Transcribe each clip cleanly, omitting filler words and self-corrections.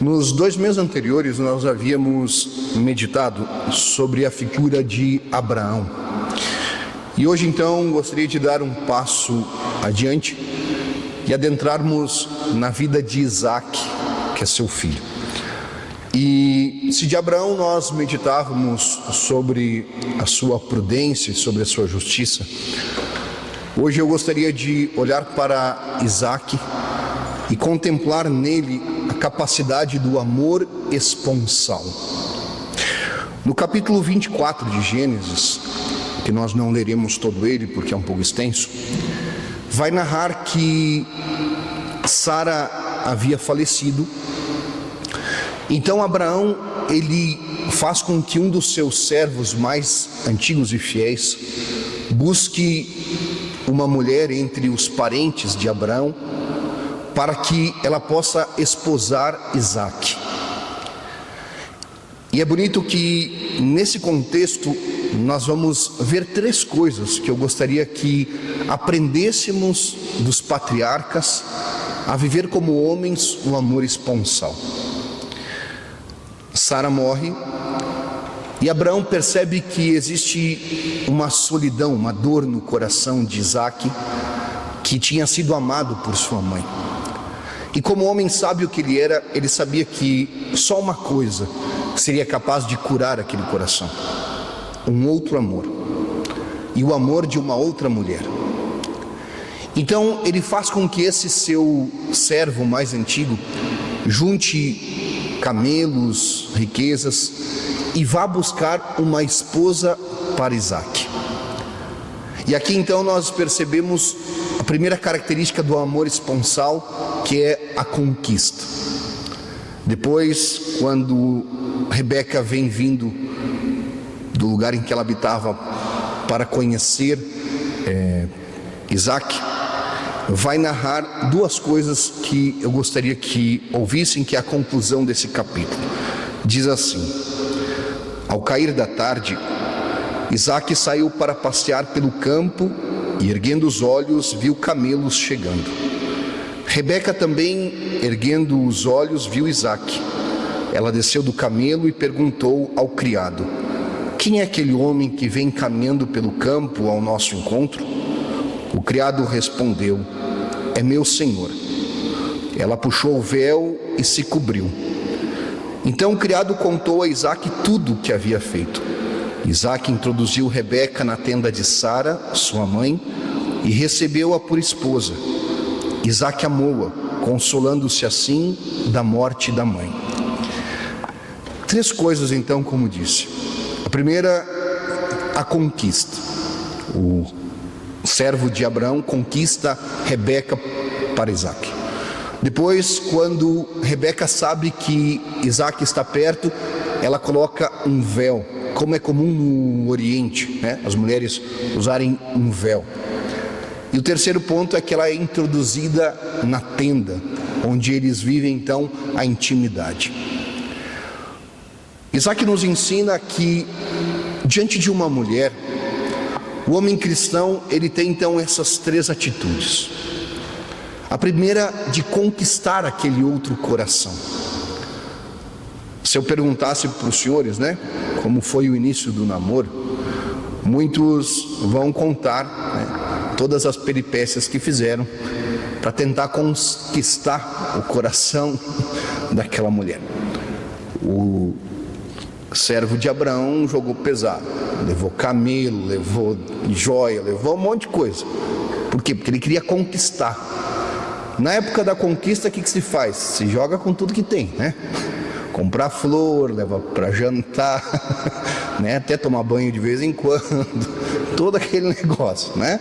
Nos 2 meses anteriores, nós havíamos meditado sobre a figura de Abraão. E hoje, então, gostaria de dar um passo adiante e adentrarmos na vida de Isaac, que é seu filho. E se de Abraão nós meditávamos sobre a sua prudência, sobre a sua justiça, hoje eu gostaria de olhar para Isaac e contemplar nele a capacidade do amor esponsal. No capítulo 24 de Gênesis, que nós não leremos todo ele porque é um pouco extenso, vai narrar que Sara havia falecido. Então Abraão, ele faz com que um dos seus servos mais antigos e fiéis busque uma mulher entre os parentes de Abraão para que ela possa esposar Isaac. E é bonito que nesse contexto nós vamos ver 3 coisas que eu gostaria que aprendêssemos dos patriarcas a viver como homens o amor esponsal. Sara morre e Abraão percebe que existe uma solidão, uma dor no coração de Isaac, que tinha sido amado por sua mãe. E como homem sábio que ele era, ele sabia que só uma coisa seria capaz de curar aquele coração: um outro amor, e o amor de uma outra mulher. Então ele faz com que esse seu servo mais antigo junte camelos, riquezas e vá buscar uma esposa para Isaac. E aqui então nós percebemos a primeira característica do amor esponsal, que é a conquista. Depois, quando Rebeca vem vindo do lugar em que ela habitava para conhecer Isaac, vai narrar 2 coisas que eu gostaria que ouvissem, que é a conclusão desse capítulo. Diz assim: ao cair da tarde, Isaac saiu para passear pelo campo e, erguendo os olhos, viu camelos chegando. Rebeca também, erguendo os olhos, viu Isaac. Ela desceu do camelo e perguntou ao criado: quem é aquele homem que vem caminhando pelo campo ao nosso encontro? O criado respondeu: é meu senhor. Ela puxou o véu e se cobriu. Então o criado contou a Isaac tudo o que havia feito. Isaac introduziu Rebeca na tenda de Sara, sua mãe, e recebeu-a por esposa. Isaac amou-a, consolando-se assim da morte da mãe. 3 coisas então, como disse. A primeira, a conquista. O servo de Abraão conquista Rebeca para Isaac. Depois, quando Rebeca sabe que Isaac está perto, ela coloca um véu, como é comum no Oriente, né? As mulheres usarem um véu. E o terceiro ponto é que ela é introduzida na tenda, onde eles vivem então a intimidade. Isaac nos ensina que diante de uma mulher, o homem cristão, ele tem então essas 3 atitudes. A primeira, de conquistar aquele outro coração. Se eu perguntasse para os senhores, né, como foi o início do namoro, muitos vão contar, né, todas as peripécias que fizeram para tentar conquistar o coração daquela mulher. O servo de Abraão jogou pesado, levou camelo, levou joia, levou um monte de coisa. Por quê? Porque ele queria conquistar. Na época da conquista, o que se faz? Se joga com tudo que tem, né? Comprar flor, levar para jantar, né? Até tomar banho de vez em quando, todo aquele negócio, né?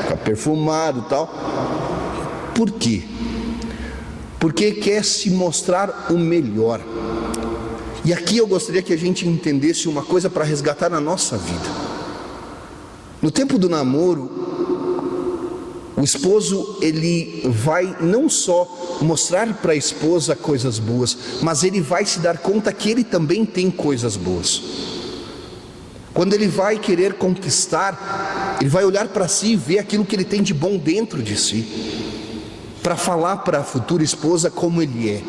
Ficar perfumado e tal. Por quê? Porque quer se mostrar o melhor. E aqui eu gostaria que a gente entendesse uma coisa para resgatar na nossa vida. No tempo do namoro, o esposo, ele vai não só mostrar para a esposa coisas boas, mas ele vai se dar conta que ele também tem coisas boas. Quando ele vai querer conquistar, ele vai olhar para si e ver aquilo que ele tem de bom dentro de si, para falar para a futura esposa como ele é.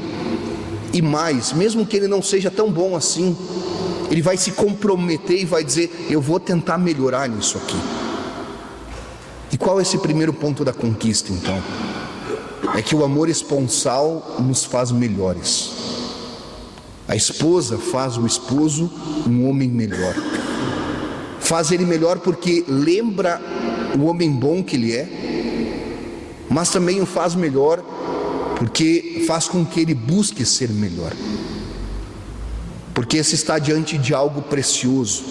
E mais, mesmo que ele não seja tão bom assim, ele vai se comprometer e vai dizer: eu vou tentar melhorar nisso aqui. E qual é esse primeiro ponto da conquista, então? É que o amor esponsal nos faz melhores. A esposa faz o esposo um homem melhor. Faz ele melhor porque lembra o homem bom que ele é, mas também o faz melhor porque faz com que ele busque ser melhor. Porque se está diante de algo precioso,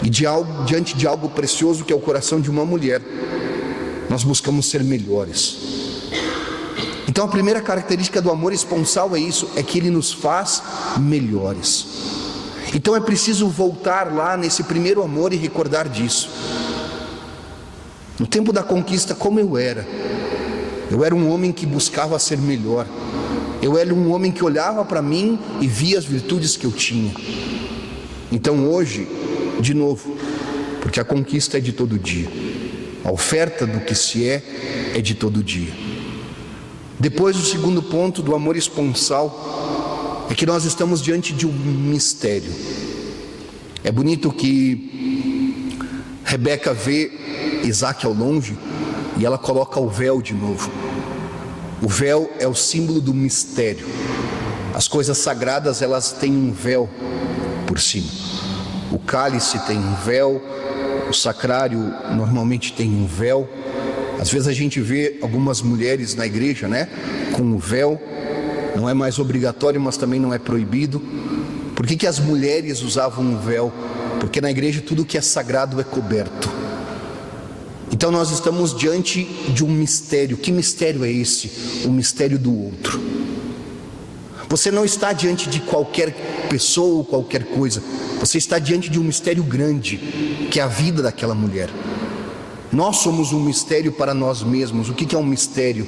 e diante de algo precioso que é o coração de uma mulher, nós buscamos ser melhores. Então a primeira característica do amor esponsal é isso, é que ele nos faz melhores. Então é preciso voltar lá nesse primeiro amor e recordar disso. No tempo da conquista, como eu era um homem que buscava ser melhor. Eu era um homem que olhava para mim e via as virtudes que eu tinha. Então hoje, de novo, porque a conquista é de todo dia, a oferta do que se é de todo dia. Depois, o segundo ponto do amor esponsal é que nós estamos diante de um mistério. É bonito que Rebeca vê Isaac ao longe e ela coloca o véu de novo. O véu é o símbolo do mistério. As coisas sagradas, elas têm um véu por cima. O cálice tem um véu, o sacrário normalmente tem um véu. Às vezes a gente vê algumas mulheres na igreja, né, com o véu. Não é mais obrigatório, mas também não é proibido. Por que as mulheres usavam o véu? Porque na igreja tudo que é sagrado é coberto. Então nós estamos diante de um mistério. Que mistério é esse? O mistério do outro. Você não está diante de qualquer pessoa ou qualquer coisa. Você está diante de um mistério grande, que é a vida daquela mulher. Nós somos um mistério para nós mesmos. O que é um mistério?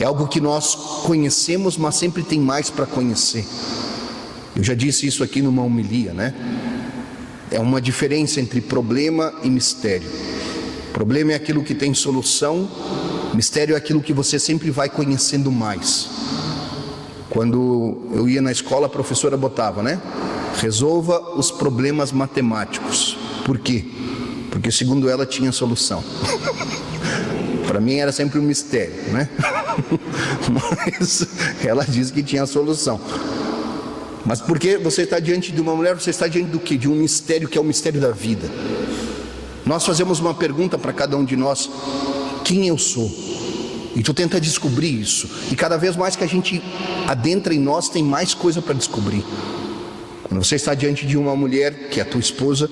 É algo que nós conhecemos, mas sempre tem mais para conhecer. Eu já disse isso aqui numa homilia, né? É uma diferença entre problema e mistério. Problema é aquilo que tem solução, mistério é aquilo que você sempre vai conhecendo mais. Quando eu ia na escola, a professora botava, né? Resolva os problemas matemáticos. Por quê? Porque segundo ela tinha solução. Para mim era sempre um mistério, né? Mas ela disse que tinha solução. Mas porque você está diante de uma mulher, você está diante do quê? De um mistério que é o mistério da vida. Nós fazemos uma pergunta para cada um de nós: quem eu sou? E tu tenta descobrir isso. E cada vez mais que a gente adentra em nós, tem mais coisa para descobrir. Quando você está diante de uma mulher, que é a tua esposa,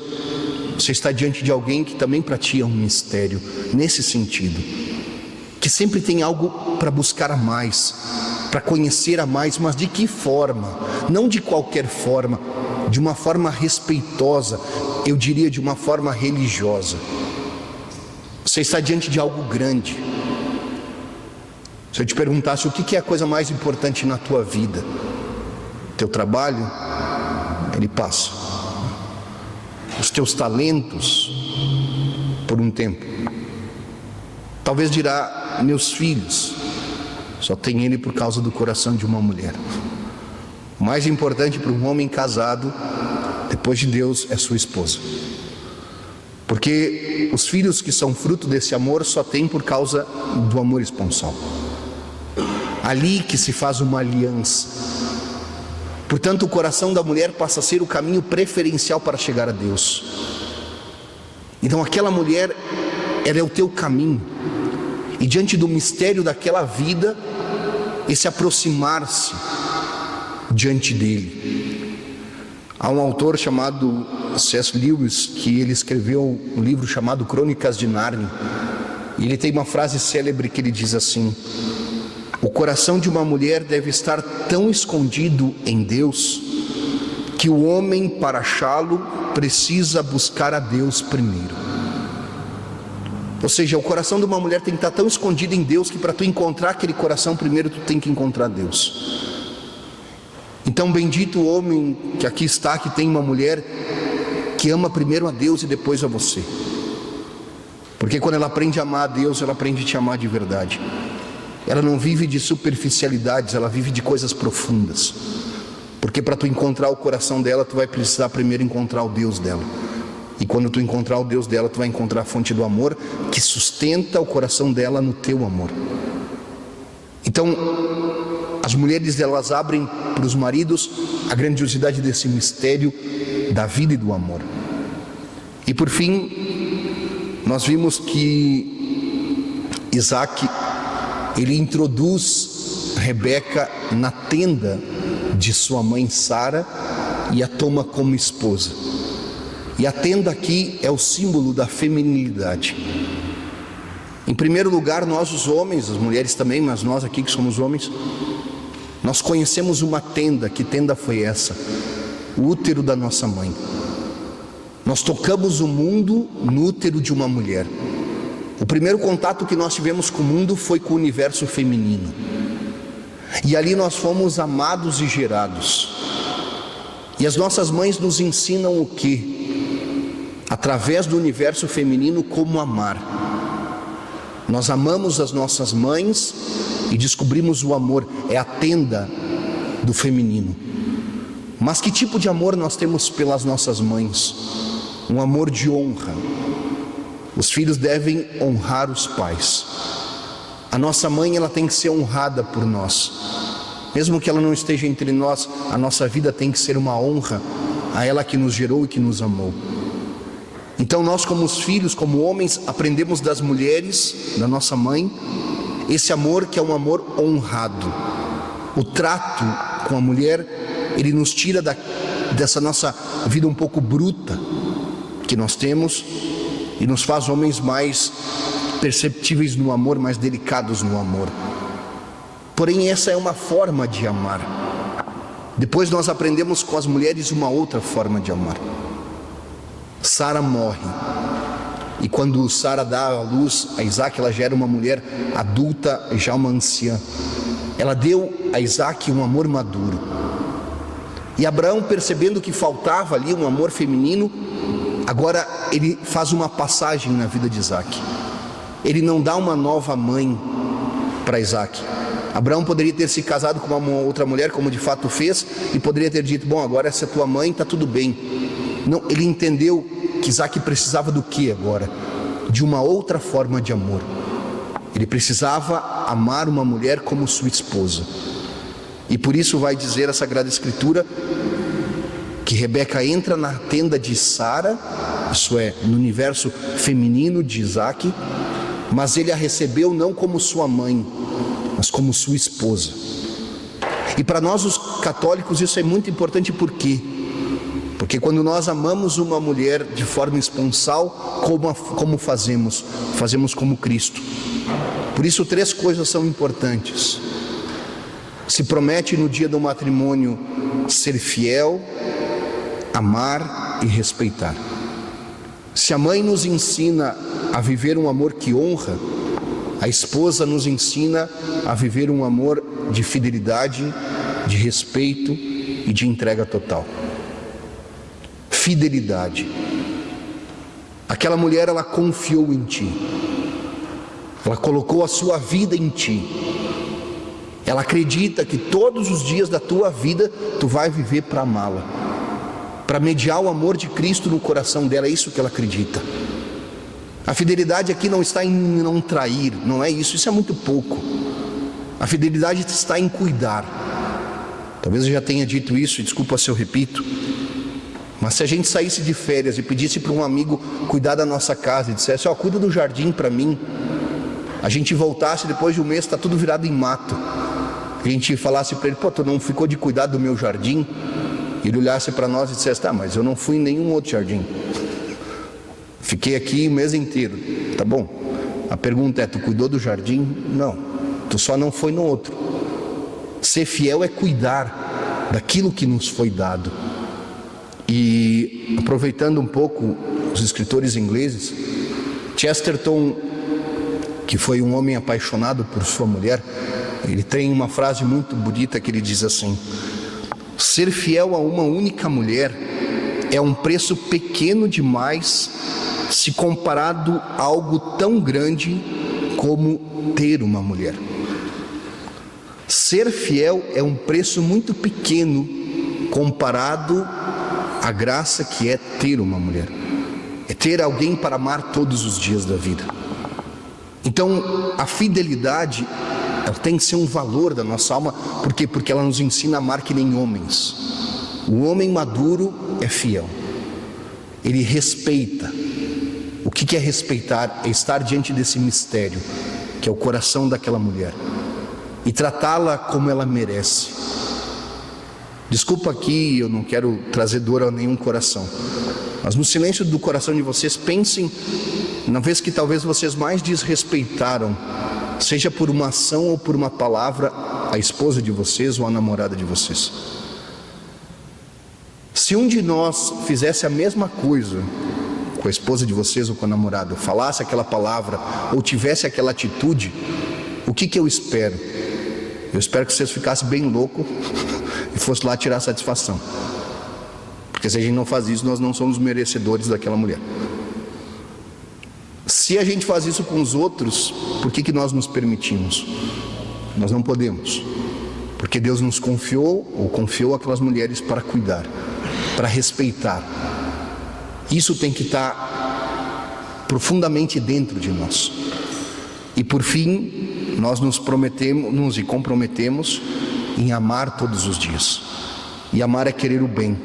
você está diante de alguém que também para ti é um mistério, nesse sentido, que sempre tem algo para buscar a mais, para conhecer a mais. Mas de que forma? Não de qualquer forma, de uma forma respeitosa, eu diria de uma forma religiosa. Você está diante de algo grande. Se eu te perguntasse o que é a coisa mais importante na tua vida, teu trabalho, ele passa. Os teus talentos, por um tempo. Talvez dirá: meus filhos, só tem ele por causa do coração de uma mulher. O mais importante para um homem casado, depois de Deus, é sua esposa. Porque os filhos que são fruto desse amor só tem por causa do amor esponsal. Ali que se faz uma aliança. Portanto, o coração da mulher passa a ser o caminho preferencial para chegar a Deus. Então aquela mulher, ela é o teu caminho. E diante do mistério daquela vida, esse aproximar-se diante dele. Há um autor chamado C.S. Lewis, que ele escreveu um livro chamado Crônicas de Nárnia. E ele tem uma frase célebre que ele diz assim: o coração de uma mulher deve estar tão escondido em Deus que o homem, para achá-lo, precisa buscar a Deus primeiro. Ou seja, o coração de uma mulher tem que estar tão escondido em Deus que para tu encontrar aquele coração primeiro, tu tem que encontrar Deus. Então bendito o homem que aqui está, que tem uma mulher que ama primeiro a Deus e depois a você. Porque quando ela aprende a amar a Deus, ela aprende a te amar de verdade. ela não vive de superficialidades, ela vive de coisas profundas. Porque para tu encontrar o coração dela, tu vai precisar primeiro encontrar o Deus dela. E quando tu encontrar o Deus dela, tu vai encontrar a fonte do amor que sustenta o coração dela no teu amor. Então, as mulheres, elas abrem para os maridos a grandiosidade desse mistério da vida e do amor. E por fim, nós vimos que Isaac, ele introduz Rebeca na tenda de sua mãe Sara e a toma como esposa. E a tenda aqui é o símbolo da feminilidade. Em primeiro lugar, nós os homens, as mulheres também, mas nós aqui que somos homens, nós conhecemos uma tenda. Que tenda foi essa? O útero da nossa mãe. Nós tocamos o mundo no útero de uma mulher. O primeiro contato que nós tivemos com o mundo foi com o universo feminino. E ali nós fomos amados e gerados. E as nossas mães nos ensinam o quê? Através do universo feminino, como amar. Nós amamos as nossas mães e descobrimos o amor. É a tenda do feminino. Mas que tipo de amor nós temos pelas nossas mães? Um amor de honra. Os filhos devem honrar os pais. A nossa mãe, ela tem que ser honrada por nós. Mesmo que ela não esteja entre nós, a nossa vida tem que ser uma honra a ela que nos gerou e que nos amou. Então nós, como os filhos, como homens, aprendemos das mulheres, da nossa mãe, esse amor que é um amor honrado. O trato com a mulher, ele nos tira dessa nossa vida um pouco bruta que nós temos e nos faz homens mais perceptíveis no amor, mais delicados no amor. Porém, essa é uma forma de amar. Depois nós aprendemos com as mulheres uma outra forma de amar. Sara morre. E quando Sara dá a luz a Isaac, ela gera uma mulher adulta, já uma anciã. Ela deu a Isaac um amor maduro. E Abraão, percebendo que faltava ali um amor feminino, agora ele faz uma passagem na vida de Isaac. Ele não dá uma nova mãe para Isaac. Abraão poderia ter se casado com uma outra mulher, como de fato fez, e poderia ter dito: bom, agora essa é tua mãe, está tudo bem. Não, ele entendeu que Isaac precisava do que agora? De uma outra forma de amor. Ele precisava amar uma mulher como sua esposa. E por isso vai dizer a Sagrada Escritura que Rebeca entra na tenda de Sara, isso é, no universo feminino de Isaac, mas ele a recebeu não como sua mãe, mas como sua esposa. E para nós os católicos isso é muito importante. Por quê? Porque quando nós amamos uma mulher de forma esponsal, como fazemos? Fazemos como Cristo. Por isso 3 coisas são importantes. Se promete no dia do matrimônio ser fiel, amar e respeitar. Se a mãe nos ensina a viver um amor que honra, a esposa nos ensina a viver um amor de fidelidade, de respeito e de entrega total. Fidelidade. Aquela mulher, ela confiou em ti. Ela colocou a sua vida em ti. Ela acredita que todos os dias da tua vida tu vai viver para amá-la, para mediar o amor de Cristo no coração dela. É isso que ela acredita. A fidelidade aqui não está em não trair, não é isso, isso é muito pouco. A fidelidade está em cuidar. Talvez eu já tenha dito isso, desculpa se eu repito, mas se a gente saísse de férias e pedisse para um amigo cuidar da nossa casa e dissesse: ó, cuida do jardim para mim, a gente voltasse depois de um mês, está tudo virado em mato, a gente falasse para ele: pô, tu não ficou de cuidar do meu jardim? E ele olhasse para nós e dissesse: tá, mas eu não fui em nenhum outro jardim, fiquei aqui o mês inteiro. Tá bom, a pergunta é: tu cuidou do jardim? Não, tu só não foi no outro. Ser fiel é cuidar daquilo que nos foi dado. E aproveitando um pouco os escritores ingleses, Chesterton, que foi um homem apaixonado por sua mulher, ele tem uma frase muito bonita que ele diz assim: ser fiel a uma única mulher é um preço pequeno demais se comparado a algo tão grande como ter uma mulher. Ser fiel é um preço muito pequeno comparado à graça que é ter uma mulher, é ter alguém para amar todos os dias da vida. Então, a fidelidade, ela tem que ser um valor da nossa alma. Por quê? Porque ela nos ensina a amar que nem homens. O homem maduro é fiel, ele respeita. O que é respeitar? É estar diante desse mistério, que é o coração daquela mulher, e tratá-la como ela merece. Desculpa aqui, eu não quero trazer dor a nenhum coração, mas no silêncio do coração de vocês, pensem na vez que talvez vocês mais desrespeitaram, seja por uma ação ou por uma palavra, a esposa de vocês ou a namorada de vocês. Se um de nós fizesse a mesma coisa com a esposa de vocês ou com a namorada, falasse aquela palavra ou tivesse aquela atitude, o que eu espero? Eu espero que vocês ficassem bem loucos e fossem lá tirar satisfação, porque se a gente não faz isso, nós não somos merecedores daquela mulher. Se a gente faz isso com os outros, por que nós nos permitimos? Nós não podemos, porque Deus nos confiou, ou confiou aquelas mulheres para cuidar, para respeitar. Isso tem que estar profundamente dentro de nós. E por fim, nós nos prometemos e comprometemos em amar todos os dias. E amar é querer o bem.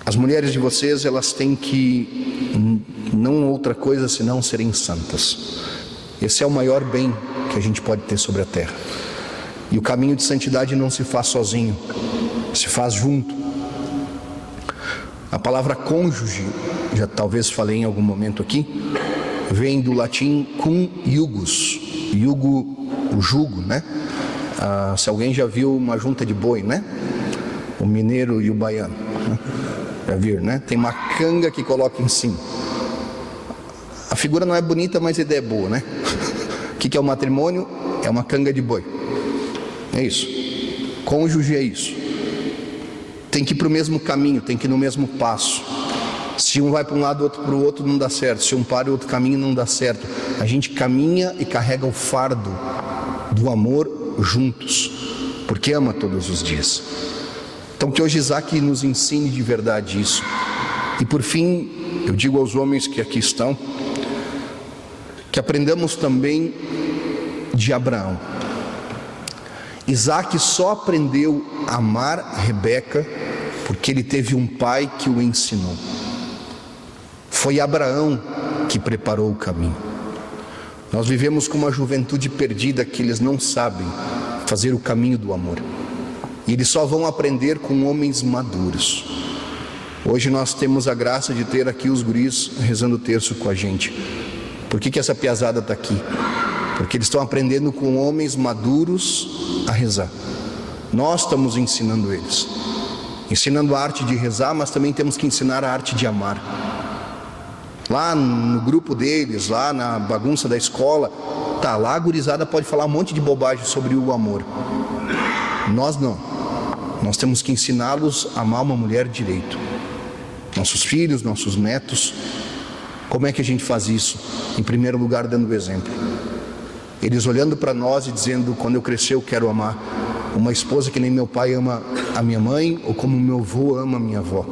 As mulheres de vocês, elas têm que, não outra coisa senão serem santas. Esse é o maior bem que a gente pode ter sobre a terra. E o caminho de santidade não se faz sozinho, se faz junto. A palavra cônjuge, já talvez falei em algum momento aqui, vem do latim cum iugos. Iugo, o jugo, né? Se alguém já viu uma junta de boi, né? O mineiro e o baiano, né? Já viram, né? Tem uma canga que coloca em cima. A figura não é bonita, mas a ideia é boa, né? O que é o matrimônio? É uma canga de boi. É isso. Cônjuge é isso. Tem que ir para o mesmo caminho, tem que ir no mesmo passo. Se um vai para um lado, outro para o outro, não dá certo. Se um para o outro caminho, não dá certo. A gente caminha e carrega o fardo do amor juntos, porque ama todos os dias. Então que hoje Isaac nos ensine de verdade isso. E por fim, eu digo aos homens que aqui estão, que aprendamos também de Abraão. Isaac só aprendeu a amar Rebeca porque ele teve um pai que o ensinou. Foi Abraão que preparou o caminho. Nós vivemos com uma juventude perdida que eles não sabem fazer o caminho do amor. E eles só vão aprender com homens maduros. Hoje nós temos a graça de ter aqui os guris rezando o terço com a gente. Por que essa piazada está aqui? Porque eles estão aprendendo com homens maduros a rezar. Nós estamos ensinando eles. Ensinando a arte de rezar, mas também temos que ensinar a arte de amar. Lá no grupo deles, lá na bagunça da escola, tá, lá a gurizada pode falar um monte de bobagem sobre o amor. Nós não. Nós temos que ensiná-los a amar uma mulher direito. Nossos filhos, nossos netos. Como é que a gente faz isso? Em primeiro lugar, dando o exemplo. Eles olhando para nós e dizendo, quando eu crescer eu quero amar uma esposa que nem meu pai ama a minha mãe, ou como meu avô ama a minha avó.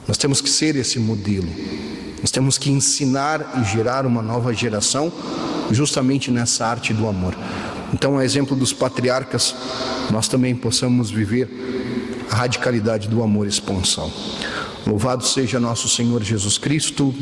Nós temos que ser esse modelo. Nós temos que ensinar e gerar uma nova geração justamente nessa arte do amor. Então, a exemplo dos patriarcas, nós também possamos viver a radicalidade do amor esponsal. Louvado seja nosso Senhor Jesus Cristo.